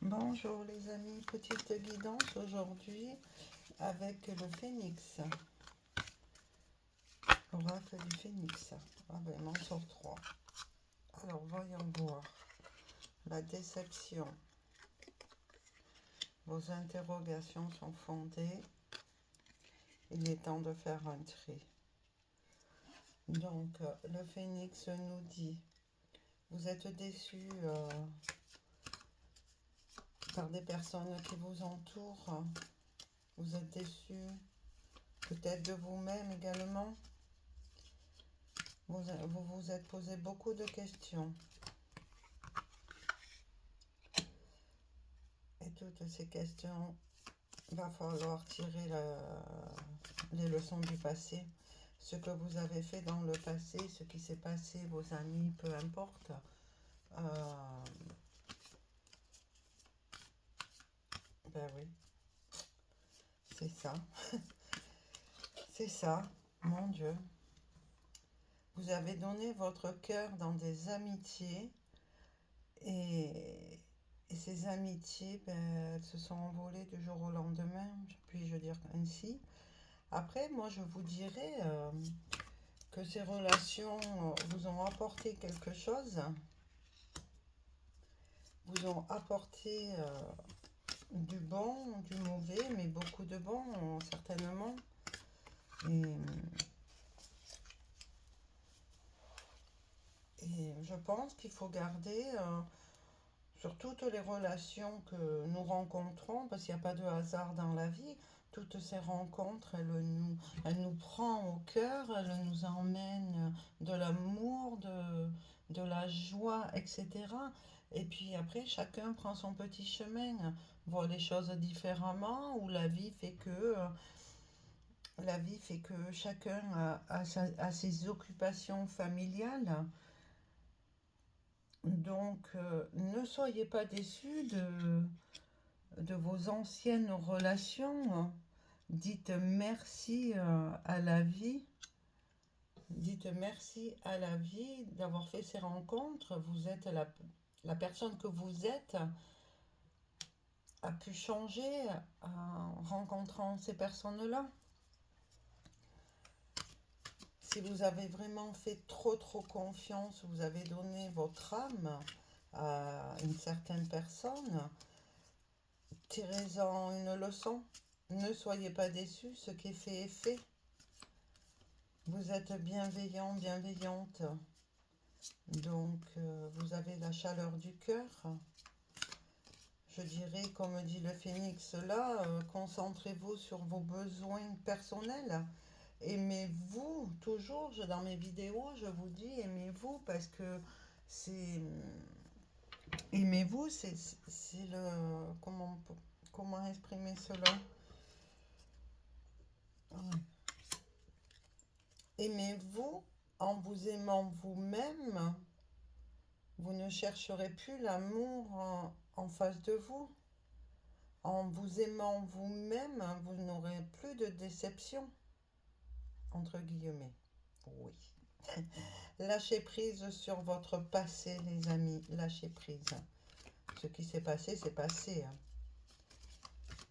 Bonjour les amis, petite guidance aujourd'hui avec le phénix, l'oracle du phénix. Ah ben, on sort 3. Alors voyons voir. La déception. Vos interrogations sont fondées. Il est temps de faire un tri. Donc le phénix nous dit, vous êtes déçus par des personnes qui vous entourent. Vous êtes déçus peut-être de vous-même également. Vous vous êtes posé beaucoup de questions. Et toutes ces questions, il va falloir tirer les leçons du passé. Ce que vous avez fait dans le passé, ce qui s'est passé, vos amis, peu importe. Ben oui, c'est ça. C'est ça, mon Dieu. Vous avez donné votre cœur dans des amitiés et ces amitiés, ben, elles se sont envolées du jour au lendemain, puis-je dire ainsi. Après, moi, je vous dirais que ces relations vous ont apporté quelque chose, vous ont apporté du bon, du mauvais, mais beaucoup de bon, certainement. Et, et je pense qu'il faut garder sur toutes les relations que nous rencontrons, parce qu'il n'y a pas de hasard dans la vie, toutes ces rencontres, elles nous prend au cœur, elles nous emmènent de l'amour, de la joie, etc. Et puis après, chacun prend son petit chemin, voit les choses différemment, ou la vie fait que chacun a ses occupations familiales. Donc, ne soyez pas déçus de vos anciennes relations. Dites merci à la vie. Dites merci à la vie d'avoir fait ces rencontres. Vous êtes la personne que vous êtes a pu changer en rencontrant ces personnes-là. Si vous avez vraiment fait trop confiance, vous avez donné votre âme à une certaine personne, tirez-en une leçon. Ne soyez pas déçus, ce qui est fait est fait. Vous êtes bienveillant, bienveillante. Donc, vous avez la chaleur du cœur. Je dirais, comme dit le phénix là, concentrez-vous sur vos besoins personnels. Aimez-vous, toujours, dans mes vidéos, je vous dis aimez-vous parce que c'est... Aimez-vous, c'est le... comment exprimer cela? Ouais. Aimez-vous en vous aimant vous-même. Vous ne chercherez plus l'amour en face de vous. En vous aimant vous-même, vous n'aurez plus de déception, entre guillemets. Oui. Lâchez prise sur votre passé, les amis. Lâchez prise. Ce qui s'est passé, c'est passé.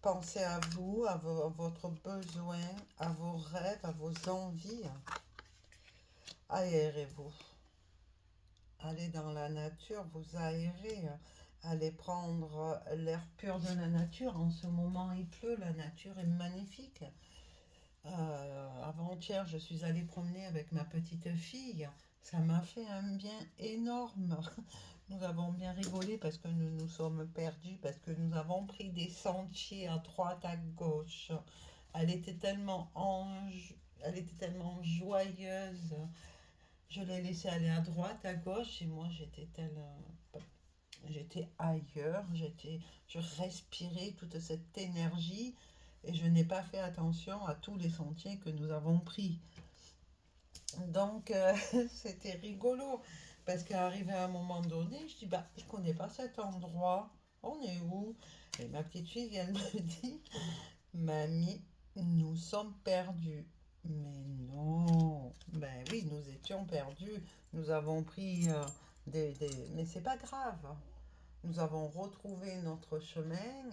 Pensez à vous, à votre besoin, à vos rêves, à vos envies. Aérez-vous. Allez dans la nature, vous aérez. Allez prendre l'air pur de la nature. En ce moment, il pleut, la nature est magnifique. Avant-hier, je suis allée promener avec ma petite fille. Ça m'a fait un bien énorme. Nous avons bien rigolé parce que nous nous sommes perdus, parce que nous avons pris des sentiers à droite, à gauche. Elle était tellement elle était tellement joyeuse. Je l'ai laissée aller à droite, à gauche, et moi j'étais ailleurs. Je respirais toute cette énergie, et je n'ai pas fait attention à tous les sentiers que nous avons pris. Donc, c'était rigolo. Parce qu'arrivé à un moment donné, je dis, bah, je connais pas cet endroit. On est où? Et ma petite fille, elle me dit, mamie, nous sommes perdus. Mais non, ben oui, nous étions perdus. Nous avons pris mais c'est pas grave. Nous avons retrouvé notre chemin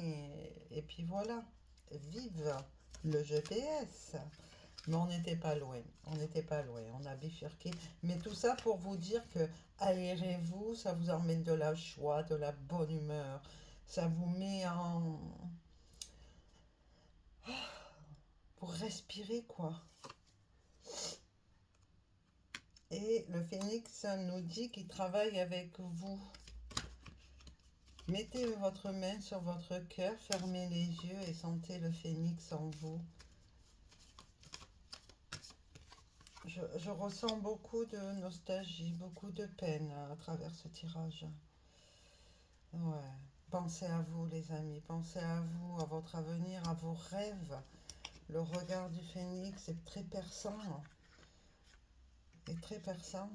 et puis voilà. Vive le GPS. Mais on n'était pas loin. On n'était pas loin. On a bifurqué. Mais tout ça pour vous dire que aérez-vous, ça vous emmène de la joie, de la bonne humeur. Ça vous met en... pour respirer, quoi. Et le phénix nous dit qu'il travaille avec vous. Mettez votre main sur votre cœur, fermez les yeux et sentez le phénix en vous. Je ressens beaucoup de nostalgie, beaucoup de peine à travers ce tirage. Ouais. Pensez à vous, les amis, pensez à vous, à votre avenir, à vos rêves. Le regard du phénix est très perçant. Est très perçant.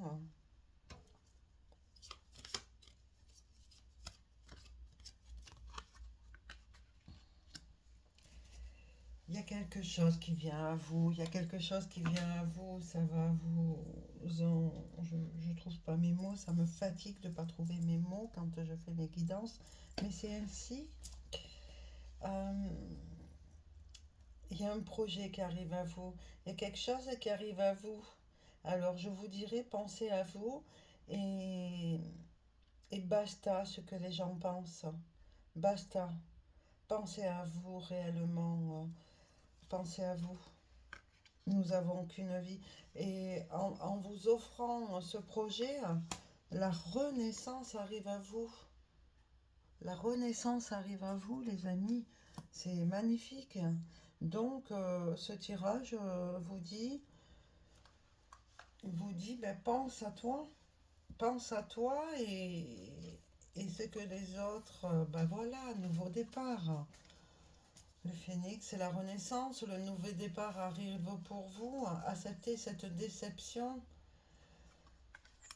Il y a quelque chose qui vient à vous, il y a quelque chose qui vient à vous, ça va vous... je trouve pas mes mots, ça me fatigue de ne pas trouver mes mots quand je fais mes guidances, mais c'est ainsi. Euh, il y a un projet qui arrive à vous, il y a quelque chose qui arrive à vous. Alors je vous dirais, pensez à vous et, et basta ce que les gens pensent. Basta. Pensez à vous réellement. Pensez à vous. Nous n'avons qu'une vie. Et en vous offrant ce projet, la renaissance arrive à vous. La renaissance arrive à vous, les amis. C'est magnifique. Donc, ce tirage vous dit ben, pense à toi et ce que les autres, ben voilà, nouveau départ. Le phénix, c'est la renaissance, le nouveau départ arrive pour vous. Acceptez cette déception,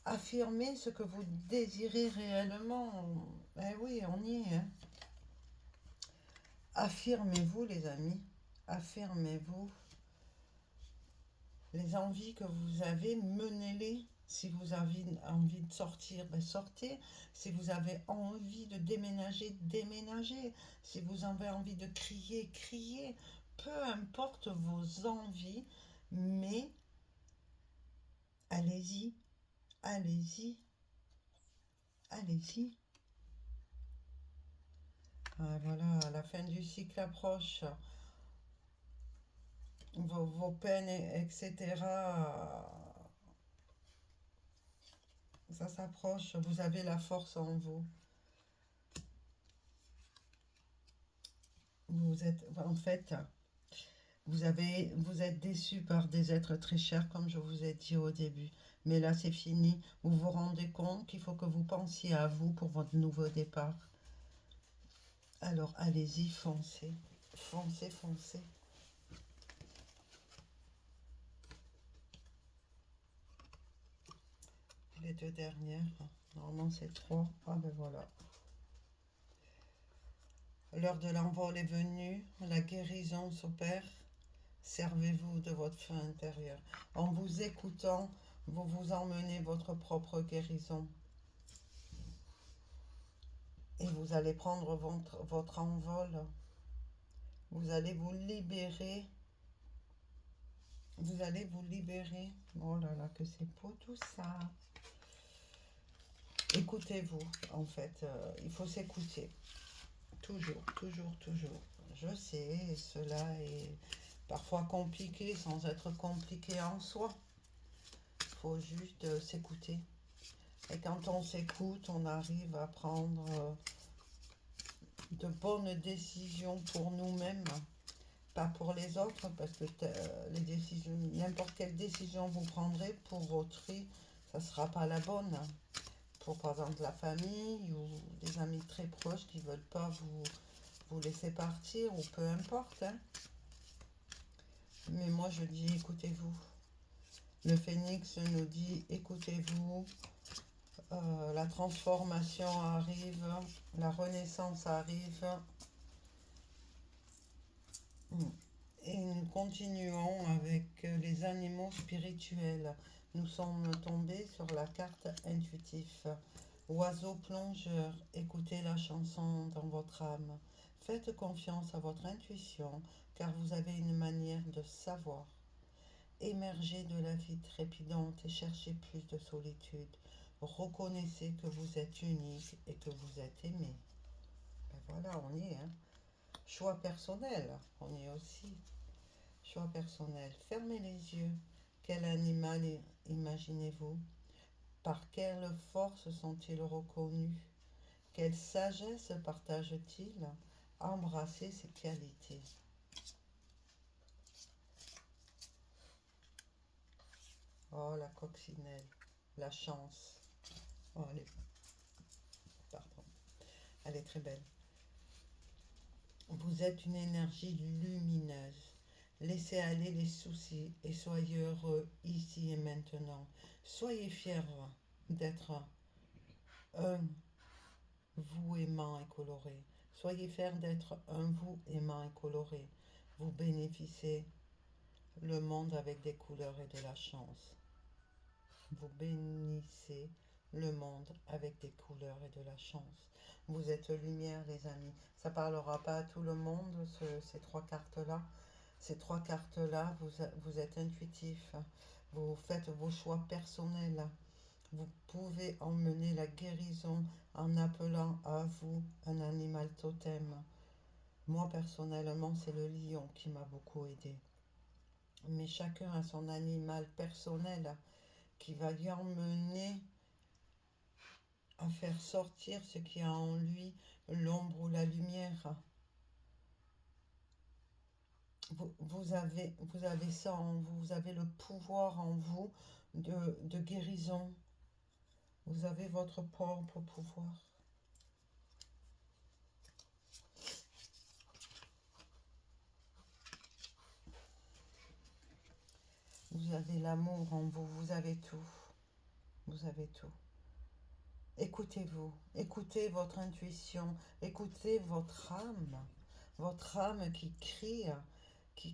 affirmez ce que vous désirez réellement. Eh oui, on y est. Hein. Affirmez-vous, les amis. Affirmez-vous. Les envies que vous avez, menez-les. Si vous avez envie de sortir, ben sortez. Si vous avez envie de déménager, déménagez. Si vous avez envie de crier, criez. Peu importe vos envies, mais allez-y, allez-y, allez-y. Ah, voilà, la fin du cycle approche. Vos peines, etc. Ça s'approche. Vous avez la force en vous. Vous êtes, en fait, vous êtes déçu par des êtres très chers, comme je vous ai dit au début. Mais là, c'est fini. Vous vous rendez compte qu'il faut que vous pensiez à vous pour votre nouveau départ. Alors, allez-y, foncez. Foncez, foncez. Les deux dernières. Normalement, c'est trois. Ah ben voilà. L'heure de l'envol est venue. La guérison s'opère. Servez-vous de votre feu intérieur. En vous écoutant, vous vous emmenez votre propre guérison. Et vous allez prendre votre envol. Vous allez vous libérer. Vous allez vous libérer. Oh là là, que c'est beau tout ça. Écoutez-vous, en fait. Il faut s'écouter. Toujours, toujours, toujours. Je sais, cela est parfois compliqué sans être compliqué en soi. Il faut juste s'écouter. Et quand on s'écoute, on arrive à prendre de bonnes décisions pour nous-mêmes, pas pour les autres, parce que les décisions, n'importe quelle décision vous prendrez pour autrui, ça ne sera pas la bonne. Pour par exemple la famille ou des amis très proches qui ne veulent pas vous laisser partir ou peu importe. Hein. Mais moi je dis écoutez-vous. Le phénix nous dit écoutez-vous. La transformation arrive, la renaissance arrive. Et nous continuons avec les animaux spirituels. Nous sommes tombés sur la carte intuitif. Oiseau plongeur, écoutez la chanson dans votre âme. Faites confiance à votre intuition, car vous avez une manière de savoir. Émergez de la vie trépidante et cherchez plus de solitude. Reconnaissez que vous êtes unique et que vous êtes aimé. Ben voilà, on y est. Hein. Choix personnel, on y est aussi. Choix personnel. Fermez les yeux. Quel animal imaginez-vous? Par quelle force sont-ils reconnus? Quelle sagesse partagent-ils? Embrassez ces qualités. Oh, la coccinelle, la chance. Oh, pardon, elle est très belle. Vous êtes une énergie lumineuse. Laissez aller les soucis et soyez heureux ici et maintenant. Soyez fiers d'être un vous aimant et coloré. Soyez fiers d'être un vous aimant et coloré. Vous bénéficiez le monde avec des couleurs et de la chance. Vous bénissez le monde avec des couleurs et de la chance. Vous êtes lumière, les amis. Ça parlera pas à tout le monde, ces trois cartes-là. Ces trois cartes-là, vous êtes intuitif. Vous faites vos choix personnels. Vous pouvez emmener la guérison en appelant à vous un animal totem. Moi, personnellement, c'est le lion qui m'a beaucoup aidé. Mais chacun a son animal personnel qui va lui emmener à faire sortir ce qui a en lui, l'ombre ou la lumière. Vous avez ça en vous, vous avez le pouvoir en vous de guérison. Vous avez votre propre pouvoir. Vous avez l'amour en vous, vous avez tout. Vous avez tout. Écoutez-vous, écoutez votre intuition, écoutez votre âme qui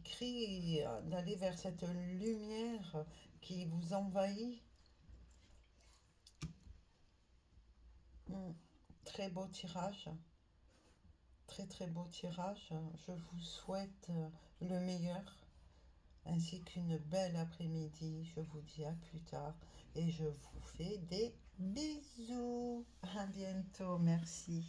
crie d'aller vers cette lumière qui vous envahit. Hmm. Très beau tirage, très très beau tirage. Je vous souhaite le meilleur ainsi qu'une belle après-midi. Je vous dis à plus tard et je vous fais des bisous. À bientôt, merci.